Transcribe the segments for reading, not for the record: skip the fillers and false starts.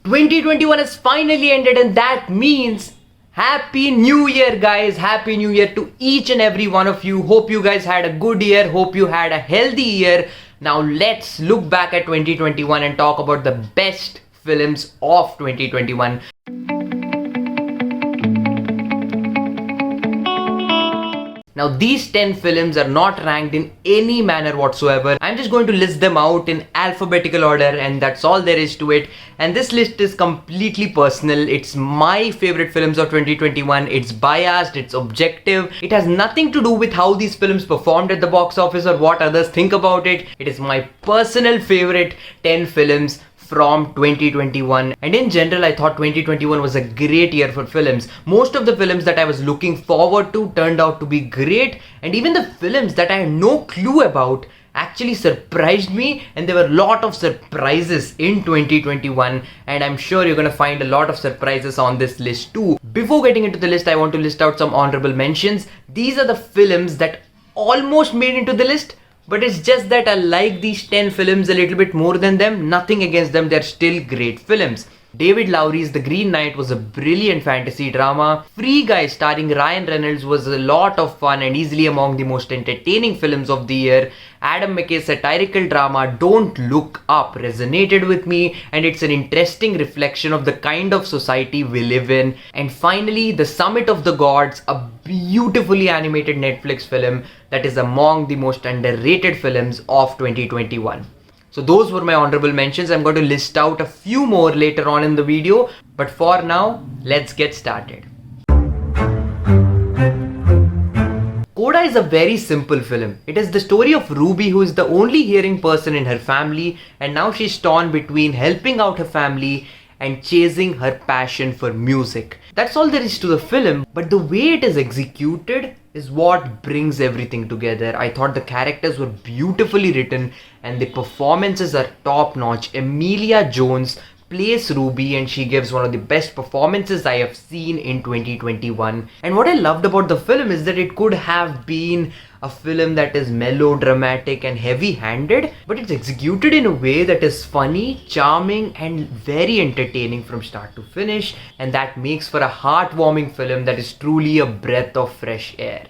2021 has finally ended, and that means Happy New Year, guys. Happy New Year to each and every one of you. Hope you guys had a good year. Hope you had a healthy year. Now let's look back at 2021 and talk about the best films of 2021. Now these 10 films are not ranked in any manner whatsoever. I'm just going to list them out in alphabetical order, and that's all there is to it. And this list is completely personal. It's my favorite films of 2021. It's biased, it's objective. It has nothing to do with how these films performed at the box office or what others think about it. It is my personal favorite 10 films from 2021, and in general I thought 2021 was a great year for films. Most of the films that I was looking forward to turned out to be great, and even the films that I had no clue about actually surprised me, and there were a lot of surprises in 2021, and I'm sure you're gonna find a lot of surprises on this list too. Before getting into the list, I want to list out some honorable mentions. These are the films that almost made into the list, but it's just that I like these 10 films a little bit more than them. Nothing against them, they're still great films. David Lowry's The Green Knight was a brilliant fantasy drama. Free Guy starring Ryan Reynolds was a lot of fun and easily among the most entertaining films of the year. Adam McKay's satirical drama Don't Look Up resonated with me, and it's an interesting reflection of the kind of society we live in. And finally, The Summit of the Gods, a beautifully animated Netflix film that is among the most underrated films of 2021. So those were my honorable mentions. I'm going to list out a few more later on in the video, but for now, let's get started. CODA is a very simple film. It is the story of Ruby, who is the only hearing person in her family, and now she's torn between helping out her family and chasing her passion for music. That's all there is to the film, but the way it is executed is what brings everything together. I thought the characters were beautifully written and the performances are top notch. Emilia Jones plays Ruby and she gives one of the best performances I have seen in 2021. And what I loved about the film is that it could have been a film that is melodramatic and heavy-handed, but it's executed in a way that is funny, charming, and very entertaining from start to finish, and that makes for a heartwarming film that is truly a breath of fresh air.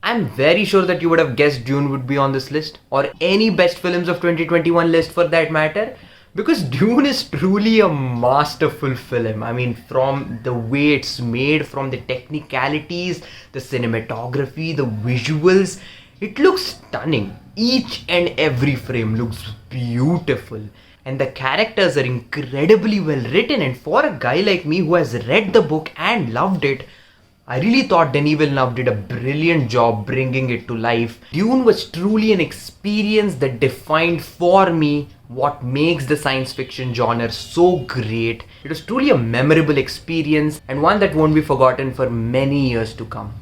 I'm very sure that you would have guessed Dune would be on this list, or any best films of 2021 list for that matter, because Dune is truly a masterful film. I mean, from the way it's made, from the technicalities, the cinematography, the visuals, it looks stunning. Each and every frame looks beautiful, and the characters are incredibly well written. And for a guy like me who has read the book and loved it, I really thought Denis Villeneuve did a brilliant job bringing it to life. Dune was truly an experience that defined for me what makes the science fiction genre so great. It was truly a memorable experience and one that won't be forgotten for many years to come.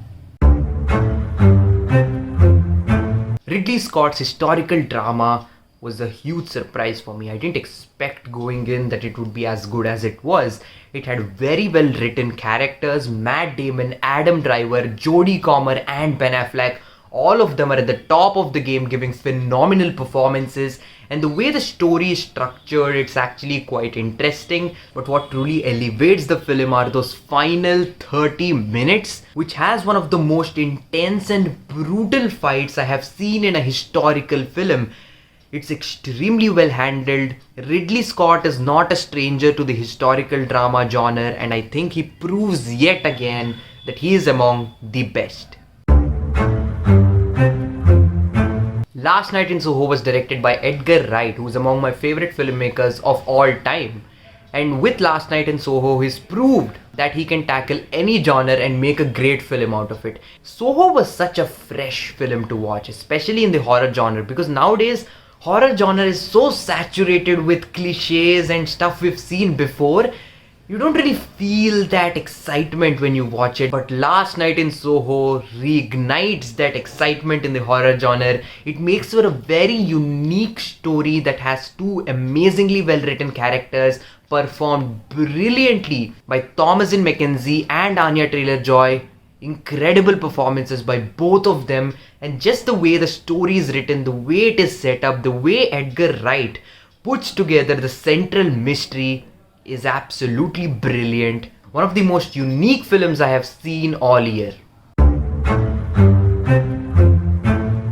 Ridley Scott's historical drama was a huge surprise for me. I didn't expect going in that it would be as good as it was. It had very well written characters. Matt Damon, Adam Driver, Jodie Comer and Ben Affleck, all of them are at the top of the game, giving phenomenal performances. And the way the story is structured, it's actually quite interesting. But what truly elevates the film are those final 30 minutes, which has one of the most intense and brutal fights I have seen in a historical film. It's extremely well handled. Ridley Scott is not a stranger to the historical drama genre, and I think he proves yet again that he is among the best. Last Night in Soho was directed by Edgar Wright, who is among my favorite filmmakers of all time. And with Last Night in Soho, he's proved that he can tackle any genre and make a great film out of it. Soho was such a fresh film to watch, especially in the horror genre, because nowadays horror genre is so saturated with cliches and stuff we've seen before. You don't really feel that excitement when you watch it, but Last Night in Soho reignites that excitement in the horror genre. It makes for a very unique story that has two amazingly well written characters performed brilliantly by Thomasin McKenzie and Anya Taylor-Joy. Incredible performances by both of them, and just the way the story is written, the way it is set up, the way Edgar Wright puts together the central mystery is absolutely brilliant. One of the most unique films I have seen all year.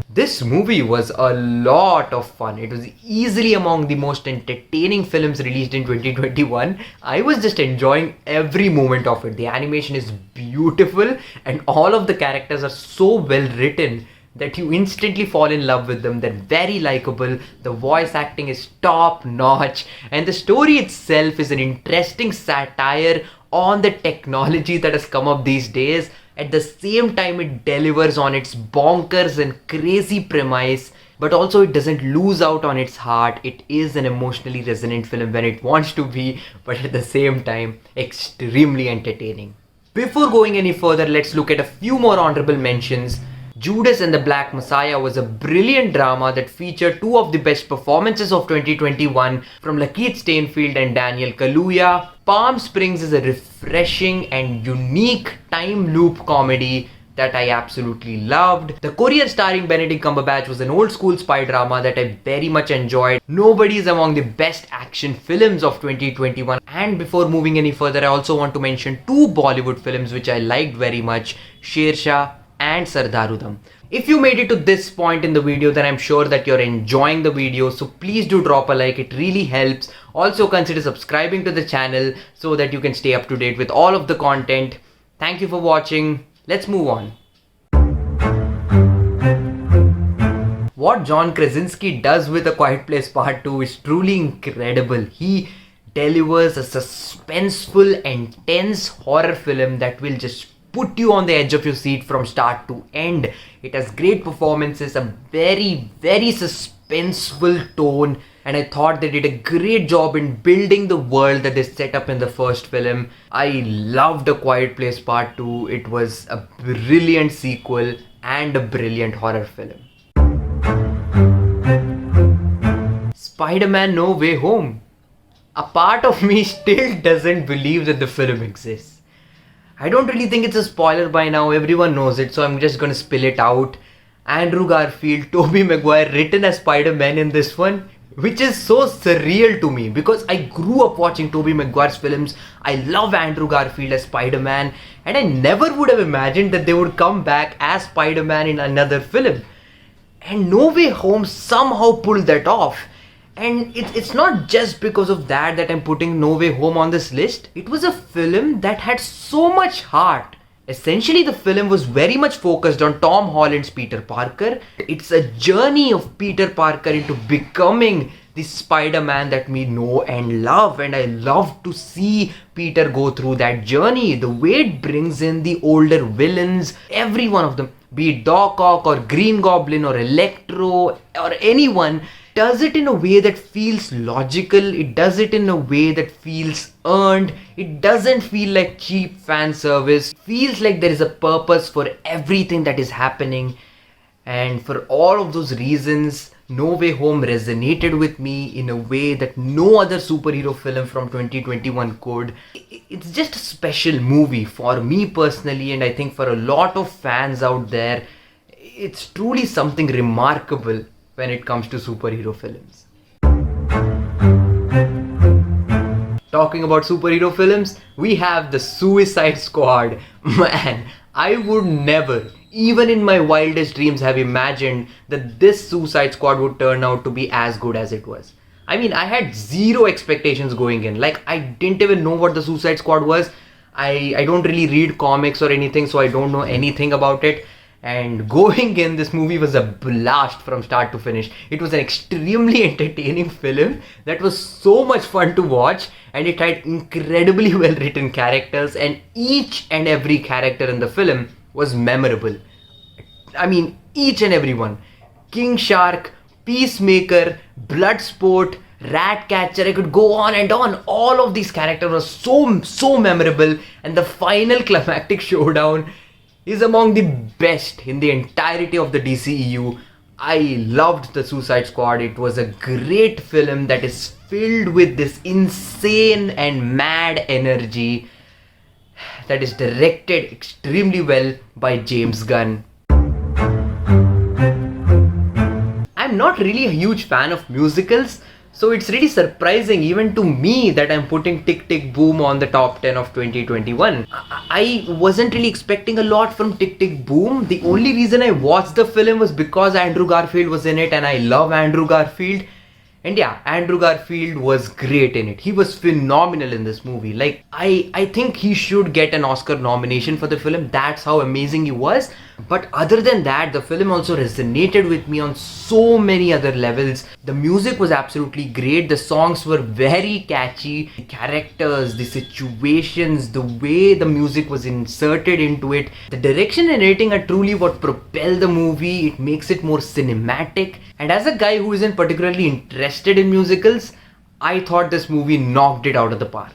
This movie was a lot of fun. It was easily among the most entertaining films released in 2021. I was just enjoying every moment of it. The animation is beautiful and all of the characters are so well written that you instantly fall in love with them. They're very likable, the voice acting is top notch, and the story itself is an interesting satire on the technology that has come up these days. At the same time, it delivers on its bonkers and crazy premise, but also it doesn't lose out on its heart. It is an emotionally resonant film when it wants to be, but at the same time, extremely entertaining. Before going any further, let's look at a few more honorable mentions. Judas and the Black Messiah was a brilliant drama that featured two of the best performances of 2021 from Lakeith Stanfield and Daniel Kaluuya. Palm Springs is a refreshing and unique time loop comedy that I absolutely loved. The Courier starring Benedict Cumberbatch was an old school spy drama that I very much enjoyed. Nobody is among the best action films of 2021. And before moving any further, I also want to mention two Bollywood films which I liked very much, Shersha and Sardarudam. If you made it to this point in the video, then I'm sure that you're enjoying the video, so please do drop a like, it really helps. Also consider subscribing to the channel so that you can stay up to date with all of the content. Thank you for watching. Let's move on. What John Krasinski does with A Quiet Place Part 2 is truly incredible. He delivers a suspenseful and tense horror film that will just put you on the edge of your seat from start to end. It has great performances, a very suspenseful tone, and I thought they did a great job in building the world that they set up in the first film. I loved A Quiet Place Part 2. It was a brilliant sequel and a brilliant horror film. Spider-Man No Way Home. A part of me still doesn't believe that the film exists. I don't really think it's a spoiler by now, everyone knows it, so I'm just gonna spill it out. Andrew Garfield, Tobey Maguire written as Spider-Man in this one, which is so surreal to me because I grew up watching Tobey Maguire's films. I love Andrew Garfield as Spider-Man, and I never would have imagined that they would come back as Spider-Man in another film. And No Way Home somehow pulled that off. And it's not just because of that I'm putting No Way Home on this list. It was a film that had so much heart. Essentially, the film was very much focused on Tom Holland's Peter Parker. It's a journey of Peter Parker into becoming the Spider-Man that we know and love. And I love to see Peter go through that journey. The way it brings in the older villains, every one of them, be it Doc Ock or Green Goblin or Electro or anyone, does it in a way that feels logical. It does it in a way that feels earned. It doesn't feel like cheap fan service. It feels like there is a purpose for everything that is happening. And for all of those reasons, No Way Home resonated with me in a way that no other superhero film from 2021 could. It's just a special movie for me personally, and I think for a lot of fans out there, it's truly something remarkable when it comes to superhero films. Talking about superhero films, we have the Suicide Squad. Man, I would never, even in my wildest dreams, have imagined that this Suicide Squad would turn out to be as good as it was. I mean, I had zero expectations going in. Like, I didn't even know what the Suicide Squad was. I don't really read comics or anything, so I don't know anything about it. And going in, this movie was a blast from start to finish. It was an extremely entertaining film that was so much fun to watch, and it had incredibly well written characters, and each and every character in the film was memorable. I mean, each and every one. King Shark, Peacemaker, Bloodsport, Ratcatcher, I could go on and on. All of these characters were so memorable, and the final climactic showdown is among the best in the entirety of the DCEU. I loved the Suicide Squad. It was a great film that is filled with this insane and mad energy that is directed extremely well by James Gunn. I'm not really a huge fan of musicals, So it's really surprising even to me that I'm putting Tick Tick Boom on the top 10 of 2021. I wasn't really expecting a lot from Tick Tick Boom. The only reason I watched the film was because Andrew Garfield was in it and I love Andrew Garfield. And yeah, Andrew Garfield was great in it. He was phenomenal in this movie. Like, I think he should get an Oscar nomination for the film. That's how amazing he was. But other than that, the film also resonated with me on so many other levels. The music was absolutely great. The songs were very catchy. The characters, the situations, the way the music was inserted into it. The direction and editing are truly what propel the movie. It makes it more cinematic. And as a guy who isn't particularly interested in musicals, I thought this movie knocked it out of the park.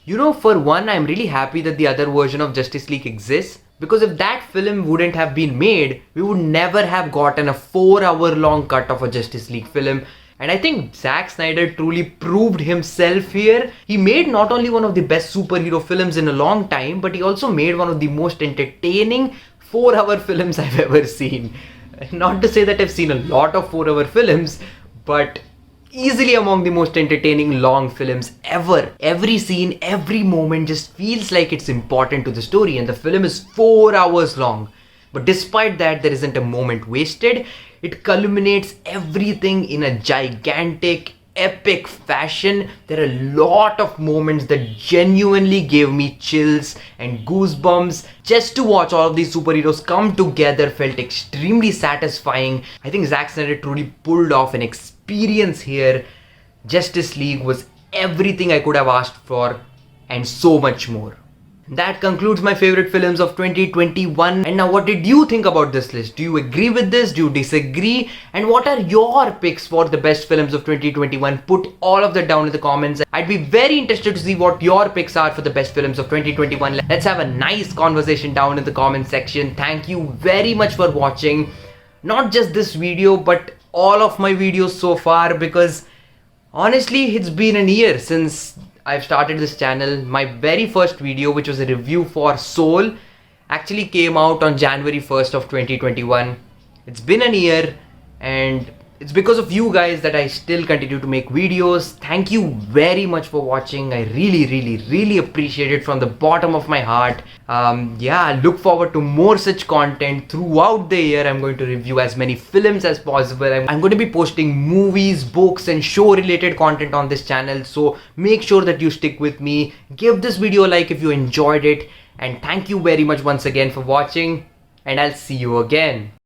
You know, for one, I'm really happy that the other version of Justice League exists, because if that film wouldn't have been made, we would never have gotten a 4-hour long cut of a Justice League film. And I think Zack Snyder truly proved himself here. He made not only one of the best superhero films in a long time, but he also made one of the most entertaining 4-hour films I've ever seen. Not to say that I've seen a lot of 4-hour films, but easily among the most entertaining long films ever. Every scene, every moment just feels like it's important to the story, and the film is 4 hours long. But despite that, there isn't a moment wasted. It culminates everything in a gigantic, epic fashion. There are a lot of moments that genuinely gave me chills and goosebumps. Just to watch all of these superheroes come together felt extremely satisfying. I think Zack Snyder truly pulled off an experience here. Justice League was everything I could have asked for and so much more. That concludes my favorite films of 2021. And now, what did you think about this list? Do you agree with this? Do you disagree? And what are your picks for the best films of 2021? Put all of that down in the comments. I'd be very interested to see what your picks are for the best films of 2021. Let's have a nice conversation down in the comment section. Thank you very much for watching. Not just this video, but all of my videos so far, because honestly, it's been a year since I've started this channel. My very first video, which was a review for Soul, actually came out on January 1st of 2021. It's been a year, and it's because of you guys that I still continue to make videos. Thank you very much for watching. I really appreciate it from the bottom of my heart. Yeah, I look forward to more such content throughout the year. I'm going to review as many films as possible. I'm going to be posting movies, books and show related content on this channel. So make sure that you stick with me. Give this video a like if you enjoyed it. And thank you very much once again for watching. And I'll see you again.